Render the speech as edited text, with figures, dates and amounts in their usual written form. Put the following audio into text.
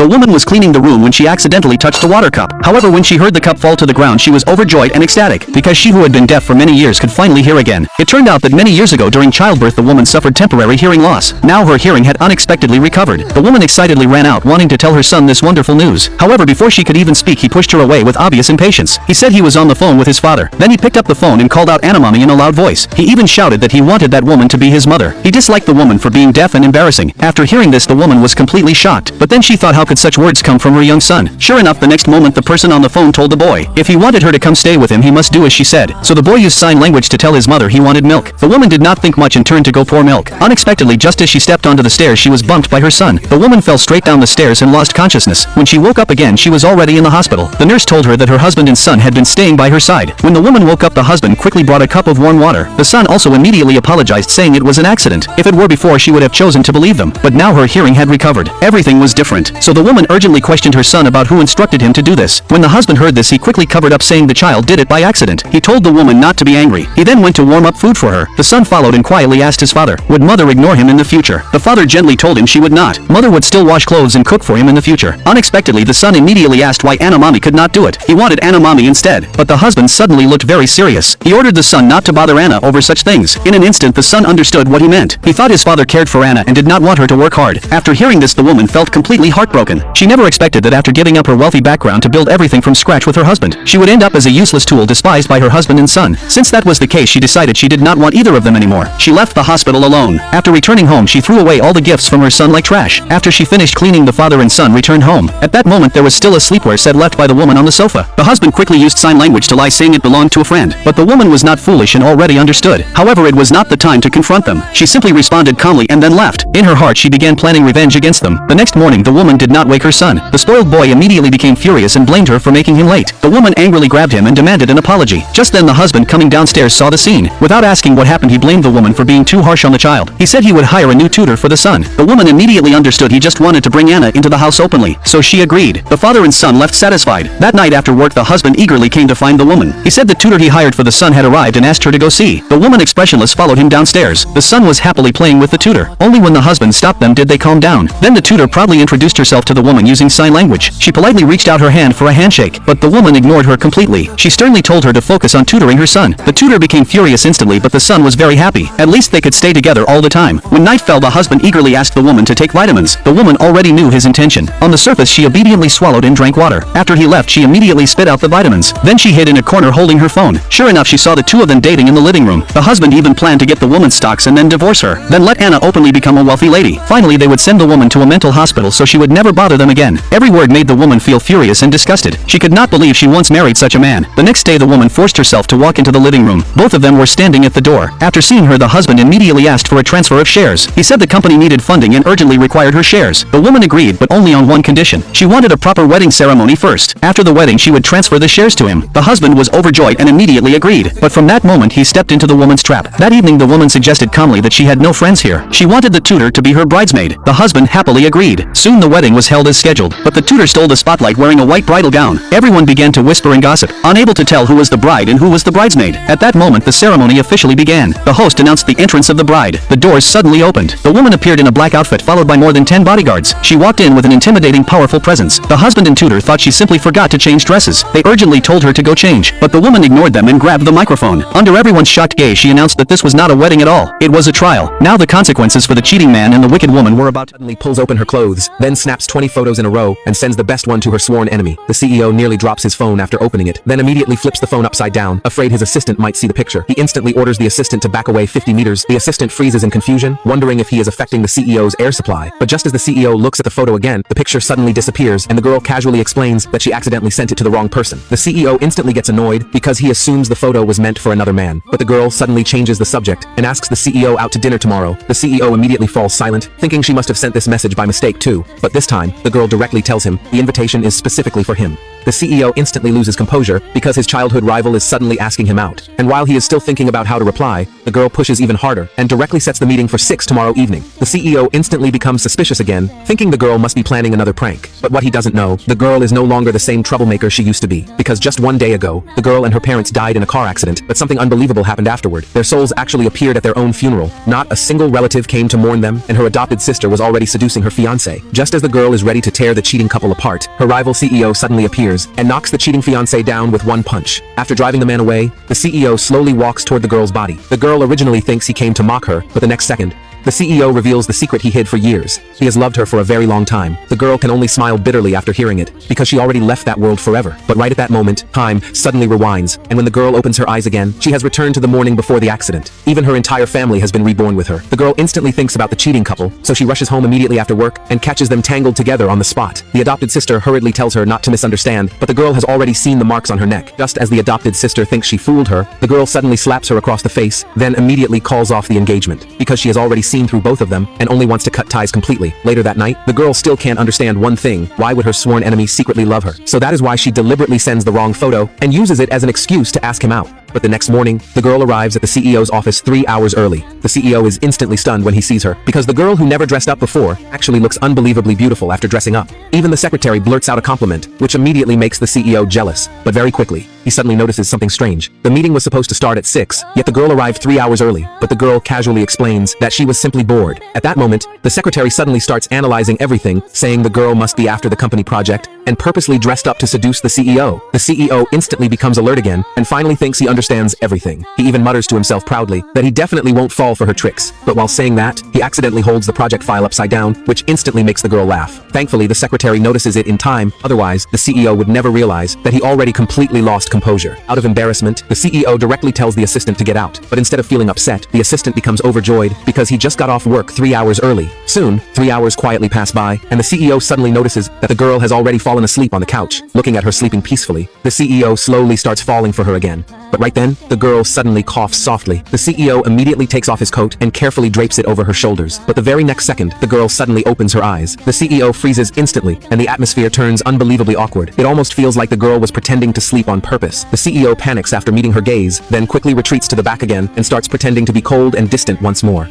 The woman was cleaning the room when she accidentally touched the water cup. However, when she heard the cup fall to the ground, she was overjoyed and ecstatic, because she who had been deaf for many years could finally hear again. It turned out that many years ago during childbirth the woman suffered temporary hearing loss. Now her hearing had unexpectedly recovered. The woman excitedly ran out wanting to tell her son this wonderful news. However, before she could even speak, he pushed her away with obvious impatience. He said he was on the phone with his father. Then he picked up the phone and called out Anna Mommy in a loud voice. He even shouted that he wanted that woman to be his mother. He disliked the woman for being deaf and embarrassing. After hearing this, the woman was completely shocked. But then she thought, how could such words come from her young son? Sure enough, the next moment the person on the phone told the boy if he wanted her to come stay with him, he must do as she said. So the boy used sign language to tell his mother he wanted milk. The woman did not think much and turned to go pour milk. Unexpectedly, just as she stepped onto the stairs, she was bumped by her son. The woman fell straight down the stairs and lost consciousness. When she woke up again, she was already in the hospital. The nurse told her that her husband and son had been staying by her side. When the woman woke up, the husband quickly brought a cup of warm water. The son also immediately apologized, saying it was an accident. If it were before, she would have chosen to believe them. But now her hearing had recovered. Everything was different. So the woman urgently questioned her son about who instructed him to do this. When the husband heard this, he quickly covered up, saying the child did it by accident. He told the woman not to be angry. He then went to warm up food for her. The son followed and quietly asked his father, would mother ignore him in the future? The father gently told him she would not. Mother would still wash clothes and cook for him in the future. Unexpectedly, the son immediately asked why Anna Mommy could not do it. He wanted Anna Mommy instead. But the husband suddenly looked very serious. He ordered the son not to bother Anna over such things. In an instant, the son understood what he meant. He thought his father cared for Anna and did not want her to work hard. After hearing this, the woman felt completely heartbroken. She never expected that after giving up her wealthy background to build everything from scratch with her husband, she would end up as a useless tool despised by her husband and son. Since that was the case, she decided she did not want either of them anymore. She left the hospital alone. After returning home, she threw away all the gifts from her son like trash. After she finished cleaning, the father and son returned home. At that moment, there was still a sleepwear set left by the woman on the sofa. The husband quickly used sign language to lie, saying it belonged to a friend. But the woman was not foolish and already understood. However, it was not the time to confront them. She simply responded calmly and then left. In her heart, she began planning revenge against them. The next morning, the woman did not wake her son. The spoiled boy immediately became furious and blamed her for making him late. The woman angrily grabbed him and demanded an apology. Just then, the husband coming downstairs saw the scene. Without asking what happened, he blamed the woman for being too harsh on the child. He said he would hire a new tutor for the son. The woman immediately understood he just wanted to bring Anna into the house openly, so she agreed. The father and son left satisfied. That night after work, the husband eagerly came to find the woman. He said the tutor he hired for the son had arrived and asked her to go see. The woman, expressionless, followed him downstairs. The son was happily playing with the tutor. Only when the husband stopped them did they calm down. Then the tutor proudly introduced herself to the woman using sign language. She politely reached out her hand for a handshake, but the woman ignored her completely. She sternly told her to focus on tutoring her son. The tutor became furious instantly, but the son was very happy. At least they could stay together all the time. When night fell, the husband eagerly asked the woman to take vitamins. The woman already knew his intention. On the surface, she obediently swallowed and drank water. After he left, she immediately spit out the vitamins. Then she hid in a corner holding her phone. Sure enough, she saw the two of them dating in the living room. The husband even planned to get the woman's stocks and then divorce her. Then let Anna openly become a wealthy lady. Finally, they would send the woman to a mental hospital so she would never bother them again. Every word made the woman feel furious and disgusted. She could not believe she once married such a man. The next day, the woman forced herself to walk into the living room. Both of them were standing at the door. After seeing her, the husband immediately asked for a transfer of shares. He said the company needed funding and urgently required her shares. The woman agreed, but only on one condition. She wanted a proper wedding ceremony first. After the wedding, she would transfer the shares to him. The husband was overjoyed and immediately agreed. But from that moment, he stepped into the woman's trap. That evening, the woman suggested calmly that she had no friends here. She wanted the tutor to be her bridesmaid. The husband happily agreed. Soon the wedding was held as scheduled, but the tutor stole the spotlight wearing a white bridal gown. Everyone began to whisper and gossip, unable to tell who was the bride and who was the bridesmaid. At that moment, the ceremony officially began. The host announced the entrance of the bride. The doors suddenly opened. The woman appeared in a black outfit, followed by more than 10 bodyguards. She walked in with an intimidating, powerful presence. The husband and tutor thought she simply forgot to change dresses. They urgently told her to go change, but the woman ignored them and grabbed the microphone. Under everyone's shocked gaze, she announced that this was not a wedding at all. It was a trial. Now the consequences for the cheating man and the wicked woman were about to... Suddenly pulls open her clothes, then snaps 20 photos in a row, and sends the best one to her sworn enemy. The CEO nearly drops his phone after opening it, then immediately flips the phone upside down, afraid his assistant might see the picture. He instantly orders the assistant to back away 50 meters. The assistant freezes in confusion, wondering if he is affecting the CEO's air supply. But just as the CEO looks at the photo again, the picture suddenly disappears, and the girl casually explains that she accidentally sent it to the wrong person. The CEO instantly gets annoyed because he assumes the photo was meant for another man. But the girl suddenly changes the subject and asks the CEO out to dinner tomorrow. The CEO immediately falls silent, thinking she must have sent this message by mistake too. But this time, the girl directly tells him the invitation is specifically for him. The CEO instantly loses composure because his childhood rival is suddenly asking him out. And while he is still thinking about how to reply, the girl pushes even harder and directly sets the meeting for 6 tomorrow evening. The CEO instantly becomes suspicious again, thinking the girl must be planning another prank. But what he doesn't know, the girl is no longer the same troublemaker she used to be. Because just one day ago, the girl and her parents died in a car accident, but something unbelievable happened afterward. Their souls actually appeared at their own funeral. Not a single relative came to mourn them, and her adopted sister was already seducing her fiancé. Just as the girl is ready to tear the cheating couple apart, her rival CEO suddenly appears and knocks the cheating fiancé down with one punch. After driving the man away, the CEO slowly walks toward the girl's body. The girl originally thinks he came to mock her, but the next second, the CEO reveals the secret he hid for years. He has loved her for a very long time. The girl can only smile bitterly after hearing it, because she already left that world forever. But right at that moment, time suddenly rewinds, and when the girl opens her eyes again, she has returned to the morning before the accident. Even her entire family has been reborn with her. The girl instantly thinks about the cheating couple, so she rushes home immediately after work and catches them tangled together on the spot. The adopted sister hurriedly tells her not to misunderstand, but the girl has already seen the marks on her neck. Just as the adopted sister thinks she fooled her, the girl suddenly slaps her across the face, then immediately calls off the engagement, because she has already seen through both of them and only wants to cut ties completely. Later that night, the girl still can't understand one thing: why would her sworn enemy secretly love her? So that is why she deliberately sends the wrong photo and uses it as an excuse to ask him out. But the next morning, the girl arrives at the CEO's office 3 hours early. The CEO is instantly stunned when he sees her, because the girl who never dressed up before actually looks unbelievably beautiful after dressing up. Even the secretary blurts out a compliment, which immediately makes the CEO jealous. But very quickly, he suddenly notices something strange. The meeting was supposed to start at 6, yet the girl arrived 3 hours early. But the girl casually explains that she was simply bored. At that moment, the secretary suddenly starts analyzing everything, saying the girl must be after the company project and purposely dressed up to seduce the CEO. The CEO instantly becomes alert again and finally thinks he understands everything. He even mutters to himself proudly that he definitely won't fall for her tricks. But while saying that, he accidentally holds the project file upside down, which instantly makes the girl laugh. Thankfully, the secretary notices it in time, otherwise, the CEO would never realize that he already completely lost composure. Out of embarrassment, the CEO directly tells the assistant to get out. But instead of feeling upset, the assistant becomes overjoyed because he just got off work 3 hours early. Soon, 3 hours quietly pass by, and the CEO suddenly notices that the girl has already fallen asleep on the couch. Looking at her sleeping peacefully, the CEO slowly starts falling for her again. But right then, the girl suddenly coughs softly. The CEO immediately takes off his coat and carefully drapes it over her shoulders. But the very next second, the girl suddenly opens her eyes. The CEO freezes instantly, and the atmosphere turns unbelievably awkward. It almost feels like the girl was pretending to sleep on purpose. The CEO panics after meeting her gaze, then quickly retreats to the back again and starts pretending to be cold and distant once more.